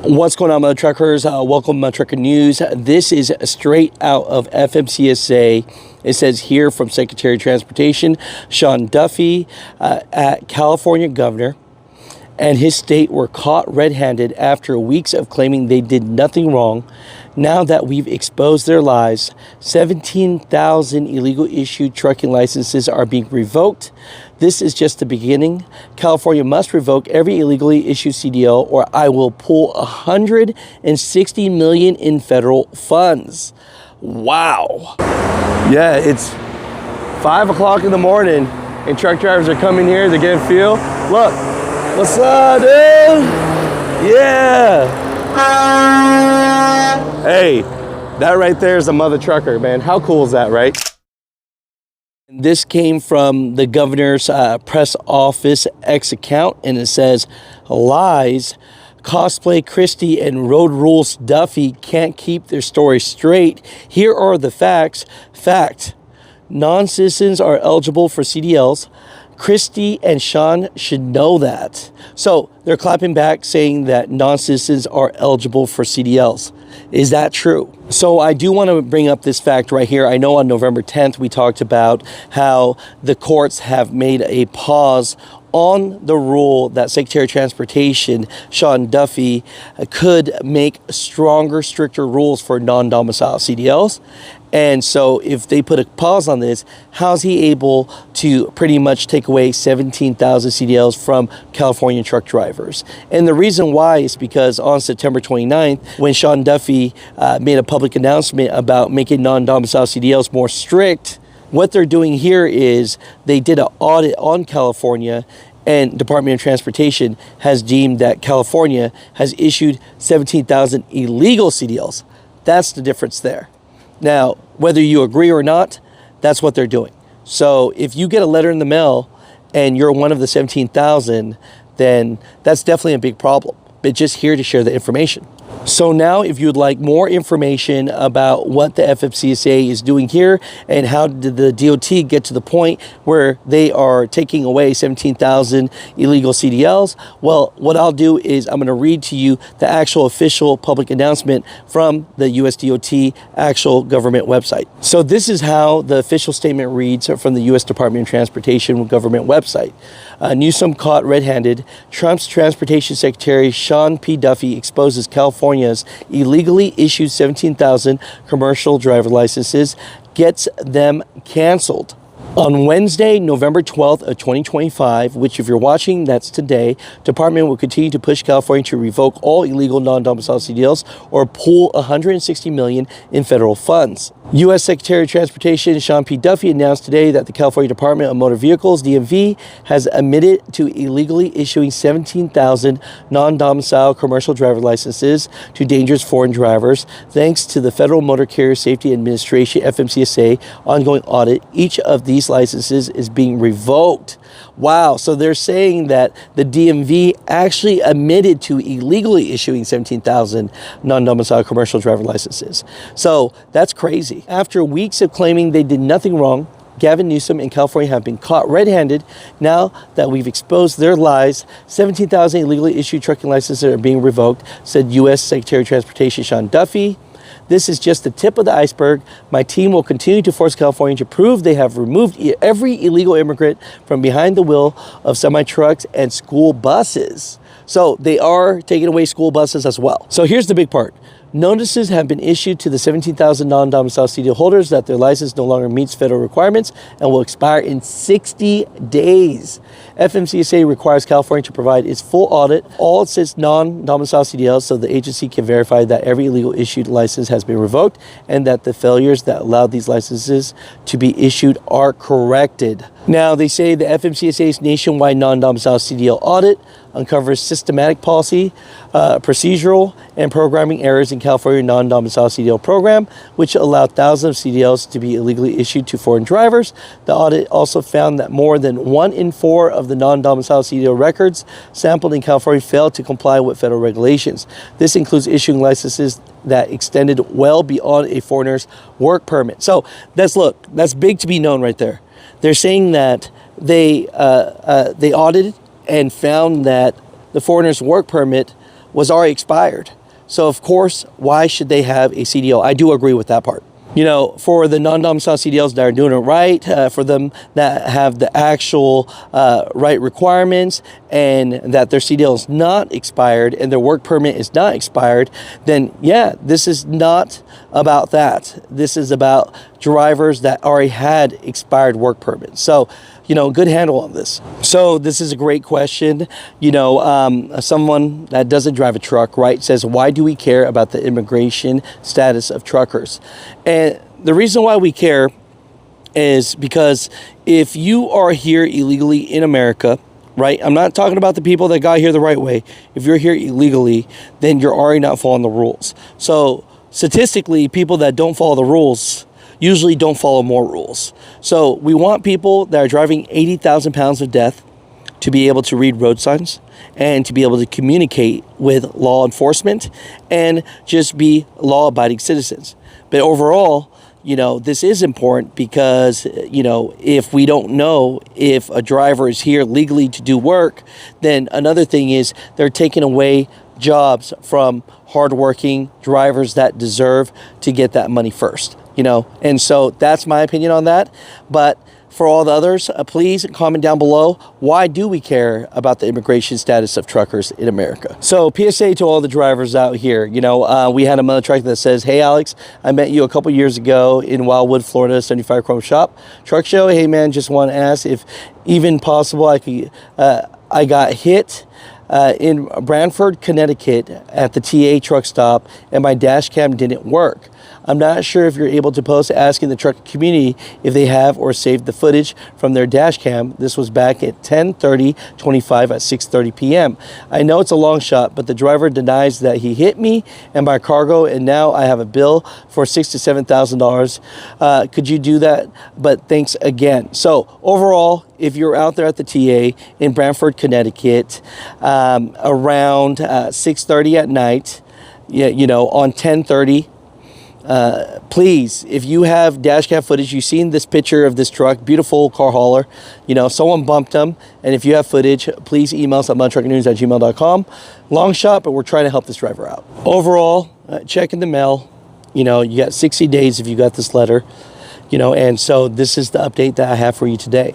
What's going on, Mutha Truckers? Welcome to Truckstop. This is straight out of FMCSA. It says here from Secretary of Transportation, Sean Duffy, California governor, and his state were caught red-handed after weeks of claiming they did nothing wrong. Now that we've exposed their lies, 17,000 illegal issued trucking licenses are being revoked. This is just the beginning. California must revoke every illegally issued CDL or I will pull $160 million in federal funds. Wow. Yeah, it's 5 o'clock in the morning and truck drivers are coming here to get fuel. Look, what's up, dude? Yeah. Hey, that right there is a Mutha trucker, man. How cool is that, right? This came from the governor's press office X account, and it says, lies, cosplay Christie and road rules Duffy can't keep their story straight. Here are the facts. Fact, non-citizens are eligible for CDLs. Christie and Sean should know that. So they're clapping back saying that non-citizens are eligible for CDLs. Is that true? So I do want to bring up this fact right here. I know on November 10th, we talked about how the courts have made a pause on the rule that Secretary of Transportation, Sean Duffy, could make stronger, stricter rules for non-domicile CDLs. And so if they put a pause on this, how's he able to pretty much take away 17,000 CDLs from California truck drivers? And the reason why is because on September 29th, when Sean Duffy made a public announcement about making non-domicile CDLs more strict, what they're doing here is they did an audit on California, and Department of Transportation has deemed that California has issued 17,000 illegal CDLs. That's the difference there. Now, whether you agree or not, that's what they're doing. So if you get a letter in the mail and you're one of the 17,000, then that's definitely a big problem. But just here to share the information. So now if you'd like more information about what the FMCSA is doing here and how did the DOT get to the point where they are taking away 17,000 illegal CDLs, well, what I'll do is I'm going to read to you the actual official public announcement from the US DOT actual government website. So this is how the official statement reads from the US Department of Transportation government website. Newsom caught red-handed. Trump's Transportation Secretary Sean P. Duffy exposes California's illegally issued 17,000 commercial driver licenses, gets them canceled. On Wednesday, November 12th of 2025, which if you're watching, that's today, Department will continue to push California to revoke all illegal non-domicile CDLs or pull $160 million in federal funds. U.S. Secretary of Transportation Sean P. Duffy announced today that the California Department of Motor Vehicles, DMV, has admitted to illegally issuing 17,000 non-domicile commercial driver licenses to dangerous foreign drivers. Thanks to the Federal Motor Carrier Safety Administration, FMCSA, ongoing audit, each of these licenses is being revoked. Wow, so they're saying that the DMV actually admitted to illegally issuing 17,000 non-domicile commercial driver licenses. So that's crazy. After weeks of claiming they did nothing wrong, Gavin Newsom and California have been caught red-handed. Now that we've exposed their lies, 17,000 illegally issued trucking licenses are being revoked, said U.S. Secretary of Transportation Sean Duffy. This is just the tip of the iceberg. My team will continue to force California to prove they have removed every illegal immigrant from behind the wheel of semi-trucks and school buses. So they are taking away school buses as well. So here's the big part. Notices have been issued to the 17,000 non-domicile CDL holders that their license no longer meets federal requirements and will expire in 60 days. FMCSA requires California to provide its full audit, all its non-domicile CDLs, so the agency can verify that every illegal issued license has been revoked and that the failures that allowed these licenses to be issued are corrected. Now, they say the FMCSA's nationwide non-domicile CDL audit uncovers systematic policy, procedural, and programming errors in California non-domicile CDL program, which allowed thousands of CDLs to be illegally issued to foreign drivers. The audit also found that more than 1 in 4 of the non-domicile CDL records sampled in California failed to comply with federal regulations. This includes issuing licenses that extended well beyond a foreigner's work permit. So that's big to be known right there. They're saying that they audited and found that the foreigner's work permit was already expired. So of course, why should they have a CDL? I do agree with that part. You know, for the non-domicile CDLs that are doing it right, for them that have the actual right requirements and that their CDL is not expired and their work permit is not expired, then yeah, this is not about that. This is about drivers that already had expired work permits. So, you know, good handle on this. So this is a great question. You know, someone that doesn't drive a truck, right, says, why do we care about the immigration status of truckers? And the reason why we care is because if you are here illegally in America, right, I'm not talking about the people that got here the right way. If you're here illegally, then you're already not following the rules. So statistically, people that don't follow the rules usually don't follow more rules. So we want people that are driving 80,000 pounds of death to be able to read road signs and to be able to communicate with law enforcement and just be law-abiding citizens. But overall, you know, this is important because, you know, if we don't know if a driver is here legally to do work, then another thing is they're taking away jobs from hardworking drivers that deserve to get that money first, you know. And so that's my opinion on that. But for all the others, please comment down below, why do we care about the immigration status of truckers in America? So PSA to all the drivers out here, you know, we had a Mutha truck that says, hey Alex, I met you a couple years ago in Wildwood, Florida, 75 Chrome Shop Truck Show. Hey man, just want to ask if even possible I got hit in Branford, Connecticut at the TA truck stop and my dash cam didn't work. I'm not sure if you're able to post asking the truck community if they have or saved the footage from their dash cam. This was back at 10/30/25 at 6:30 p.m. I know it's a long shot, but the driver denies that he hit me and my cargo, and now I have a bill for $6,000 to $7,000. Could you do that? But thanks again. So overall, if you're out there at the TA in Branford, Connecticut, around 6:30 at night, you know, on 10:30, please, if you have dash cam footage, you've seen this picture of this truck, beautiful car hauler, you know, someone bumped them, and if you have footage, please email us at muthatruckernews@gmail.com. Long shot, but we're trying to help this driver out. Overall, check in the mail. You know, you got 60 days if you got this letter, you know, and so this is the update that I have for you today.